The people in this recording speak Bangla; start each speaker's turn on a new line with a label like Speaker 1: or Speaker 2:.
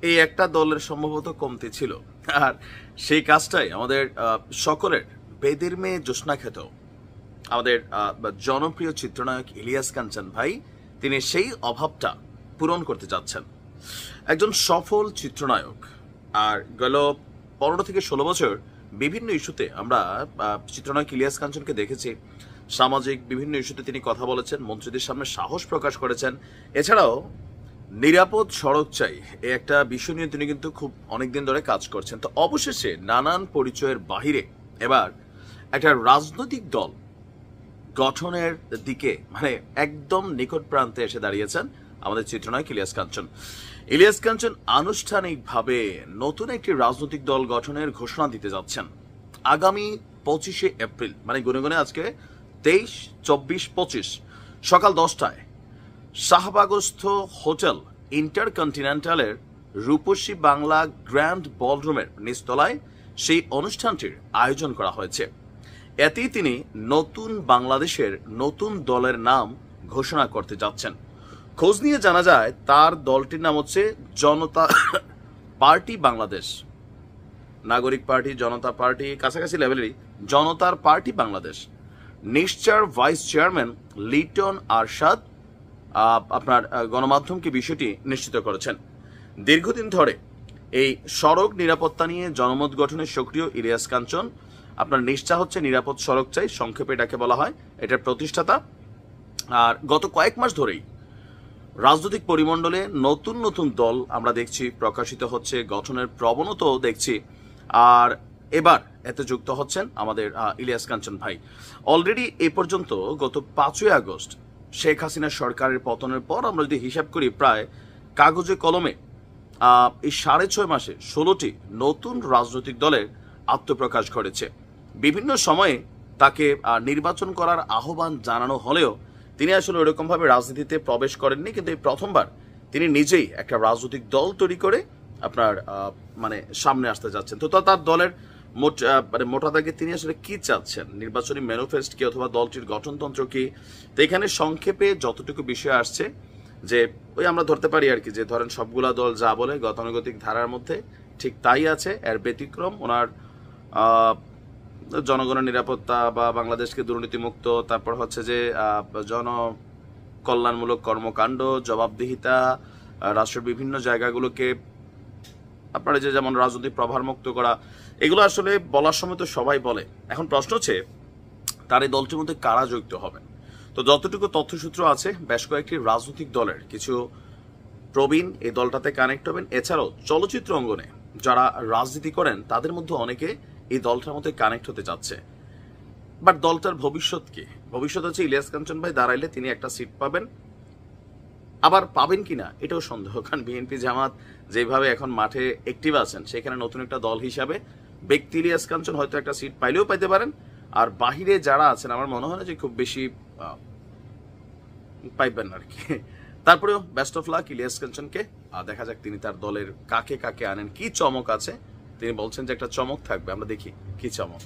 Speaker 1: এই একটা দলের সম্ভবত কমতি ছিল, আর সেই কাজটাই আমাদের সকলের বেদের মেয়ে জ্যোৎস্না খ্যাত আমাদের জনপ্রিয় চিত্রনায়ক ইলিয়াস কাঞ্চন ভাই, তিনি সেই অভাবটা পূরণ করতে যাচ্ছেন। একজন সফল চিত্রনায়ক, আর গেল 15 থেকে 16 বছর বিভিন্ন ইস্যুতে আমরা চিত্রনায়ক ইলিয়াস কাঞ্চনকে দেখেছি। সামাজিক বিভিন্ন ইস্যুতে তিনি কথা বলেছেন, মন্ত্রীদের সামনে সাহস প্রকাশ করেছেন। এছাড়াও নিরাপদ সড়ক চাই এই একটা বিষয় নিয়ে তিনি কিন্তু খুব অনেকদিন ধরে কাজ করছেন। তো অবশেষে নানান পরিচয়ের বাহিরে এবার একটা রাজনৈতিক দল গঠনের দিকে মানে একদম নিকট প্রান্তে এসে দাঁড়িয়েছেন আমাদের চিত্রনায়ক ইলিয়াস কাঞ্চন। ইলিয়াস কাঞ্চন আনুষ্ঠানিকভাবে নতুন একটি রাজনৈতিক দল গঠনের ঘোষণা দিতে যাচ্ছেন আগামী 25শে এপ্রিল, মানে গুনে গুনে আজকে 23, 24, 25 সকাল 10টায় শাহবাগস্থ হোটেল ইন্টারকন্টিনেন্টালের রূপসী বাংলা গ্র্যান্ড বলরুমের নিচতলায় সেই অনুষ্ঠানটির আয়োজন করা হয়েছে। এতেই তিনি নতুন বাংলাদেশের নতুন দলের নাম ঘোষণা করতে যাচ্ছেন। খোঁজ নিয়ে জানা যায় তার দলটির নাম হচ্ছে জনতা পার্টি বাংলাদেশ, নাগরিক পার্টি, জনতা পার্টি কাছাকাছি লেভেলেরই, জনতার পার্টি বাংলাদেশ। নিশ্চর ভাইস চেয়ারম্যান লিটন আরশাদ আপনার গণমাধ্যমকে বিষয়টি নিশ্চিত করেছেন। দীর্ঘদিন ধরে এই সড়ক নিরাপত্তা নিয়ে জনমত গঠনে সক্রিয় ইলিয়াস কাঞ্চন, আপনার নিশ্চা হচ্ছে নিরাপদ সড়ক চাই, সংক্ষেপে এটাকে বলা হয়, এটার প্রতিষ্ঠাতা। আর গত কয়েক মাস ধরেই রাজনৈতিক পরিমণ্ডলে নতুন নতুন দল আমরা দেখছি প্রকাশিত হচ্ছে, গঠনের প্রবণতাও দেখছি। আর এবার এতে যুক্ত হচ্ছেন আমাদের ইলিয়াস কাঞ্চন ভাই। অলরেডি এ পর্যন্ত গত 5ই আগস্ট শেখ হাসিনা সরকারের পতনের পর আমরা যদি হিসাব করি, প্রায় কাগজে কলমে এই 6.5 মাসে 16টি নতুন রাজনৈতিক দলের আত্মপ্রকাশ ঘটেছে। বিভিন্ন সময়ে তাকে নির্বাচন করার আহ্বান জানানো হলেও তিনি আসলে ওইরকমভাবে রাজনীতিতে প্রবেশ করেননি, কিন্তু এই প্রথমবার তিনি নিজেই একটা রাজনৈতিক দল তৈরি করে আপনার মানে সামনে আসতে যাচ্ছেন। তো তার দলের মোটা দাগে তিনি আসলে কি চাচ্ছেন, নির্বাচনী ম্যানিফেস্টো কি অথবা দলটির গঠনতন্ত্র কি। তো এখানে সংক্ষেপে যতটুকু বিষয় আসছে যে ওই আমরা ধরতে পারি আর কি, যে ধরেন সবগুলা দল যা বলে গতানুগতিক ধারার মধ্যে ঠিক তাই আছে। এর ব্যতিক্রম ওনার জনগণের নিরাপত্তা বা বাংলাদেশকে দুর্নীতিমুক্ত, তারপর হচ্ছে যে জনকল্যাণমূলক কর্মকাণ্ড, জবাবদিহিতা, রাষ্ট্রের বিভিন্ন জায়গাগুলোকে আপনারা যে যেমন রাজনৈতিক প্রভার মুক্ত করা, এগুলো আসলে বলার সময় তো সবাই বলে। এখন প্রশ্ন হচ্ছে তার এই দলটির মধ্যে কারা যুক্ত হবেন। তো যতটুকু তথ্যসূত্র আছে, বেশ কয়েকটি রাজনৈতিক দলের কিছু প্রবীণ এই দলটাতে কানেক্ট হবেন। এছাড়াও চলচ্চিত্র অঙ্গনে যারা রাজনীতি করেন তাদের মধ্যে অনেকে এই দলটার মধ্যে কানেক্ট হতে যাচ্ছে। বাট দলটার ভবিষ্যৎ কি? ভবিষ্যৎ হচ্ছে ইলিয়াস কাঞ্চন ভাই দাঁড়াইলে তিনি একটা সিট পাবেন, আবার পাবেন কিনা এটাও সন্দেহ। কারণ বিএনপি জামাত যেভাবে এখন মাঠে অ্যাক্টিভ আছেন, সেখানে নতুন একটা দল হিসাবে ব্যক্তি ইলিয়াস কাঞ্চন হয়তো একটা সিট পাইলেও পাইতে পারেন, আর বাহিরে যারা আছেন আমার মনে হয় না যে খুব বেশি পাইবেন আর কি। তারপরেও বেস্ট অফ লাক ইলিয়াস কাঞ্চনকে, দেখা যাক তিনি তার দলের কাকে কাকে আনেন, কি চমক আছে। তিনি বলছেন যে একটা চমক থাকবে, আমরা দেখি কি চমক।